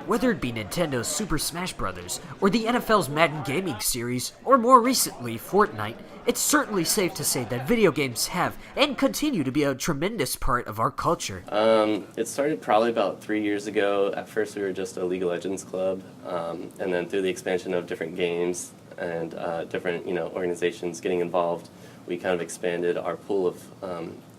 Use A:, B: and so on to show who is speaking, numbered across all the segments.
A: Whether it be Nintendo's Super Smash Bros., or the NFL's Madden Gaming series, or more recently, Fortnite, it's certainly safe to say that video games have and continue to be a tremendous part of our culture.
B: It started probably about 3 years ago. At first we were just a League of Legends club, and then through the expansion of different games and different organizations getting involved, we kind of expanded our pool of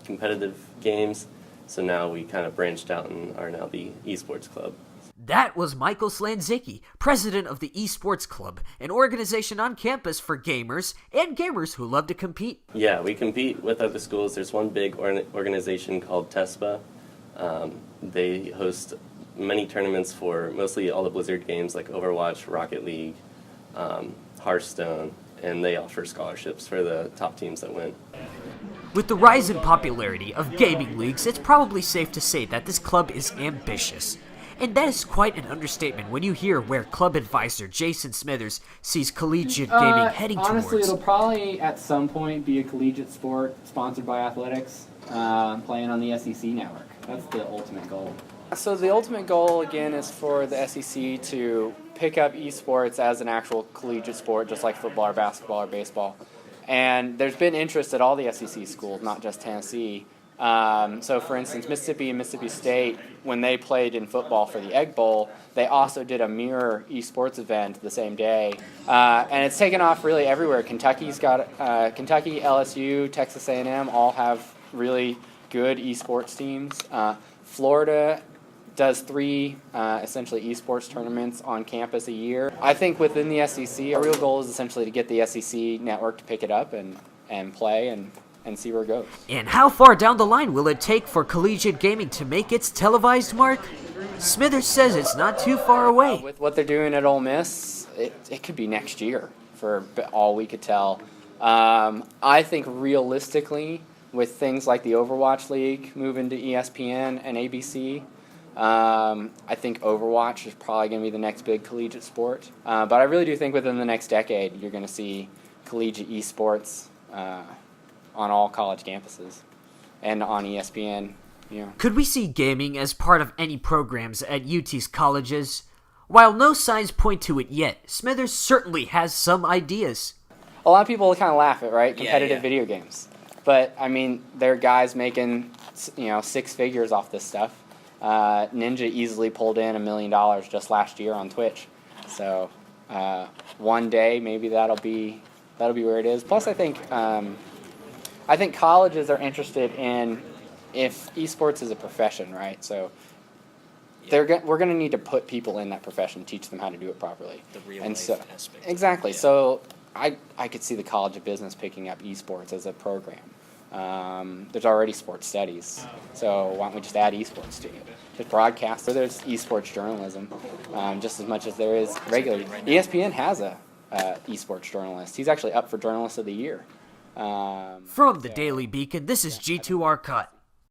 B: competitive games. So now we kind of branched out and are now the Esports Club.
A: That was Michael Slanzicki, president of the Esports Club, an organization on campus for gamers and gamers who love to compete.
B: Yeah, we compete with other schools. There's one big organization called TESPA. They host many tournaments for mostly all the Blizzard games like Overwatch, Rocket League, Hearthstone, and they offer scholarships for the top teams that win.
A: With the rise in popularity of gaming leagues, it's probably safe to say that this club is ambitious. And that is quite an understatement when you hear where club advisor Jason Smithers sees collegiate gaming heading
C: honestly,
A: towards.
C: It'll probably at some point be a collegiate sport sponsored by athletics, playing on the SEC network. That's the ultimate goal.
D: So the ultimate goal, again, is for the SEC to pick up esports as an actual collegiate sport, just like football or basketball or baseball. And there's been interest at all the SEC schools, not just Tennessee. So, for instance, Mississippi and Mississippi State, when they played in football for the Egg Bowl, they also did a mirror esports event the same day. And it's taken off really everywhere. Kentucky's got Kentucky, LSU, Texas A&M all have really good esports teams. Florida does 3 essentially esports tournaments on campus a year. I think within the SEC, our real goal is essentially to get the SEC network to pick it up and play and see where it goes.
A: And how far down the line will it take for collegiate gaming to make its televised mark? Smithers says it's not too far away.
D: With what they're doing at Ole Miss, it could be next year for all we could tell. I think realistically, with things like the Overwatch League moving to ESPN and ABC, I think Overwatch is probably going to be the next big collegiate sport. But I really do think within the next decade, you're going to see collegiate esports on all college campuses and on ESPN.
A: Could we see gaming as part of any programs at UT's colleges? While no signs point to it yet, Smithers certainly has some ideas.
D: A lot of people kind of laugh at, right? Competitive video games. But, I mean, there are guys making, 6 figures off this stuff. Ninja easily pulled in $1 million just last year on Twitch. So, one day, maybe that'll be where it is. Plus, I think colleges are interested in if esports is a profession, right? So we're going to need to put people in that profession, teach them how to do it properly.
E: The real life aspect.
D: Exactly.
E: Yeah.
D: So I could see the College of Business picking up esports as a program. There's already sports studies, so why don't we just add esports to it? Just broadcast. So there's esports journalism, just as much as there is regular. ESPN has a esports journalist. He's actually up for Journalist of the Year.
A: From the Daily Beacon, this is Jitu Arcot.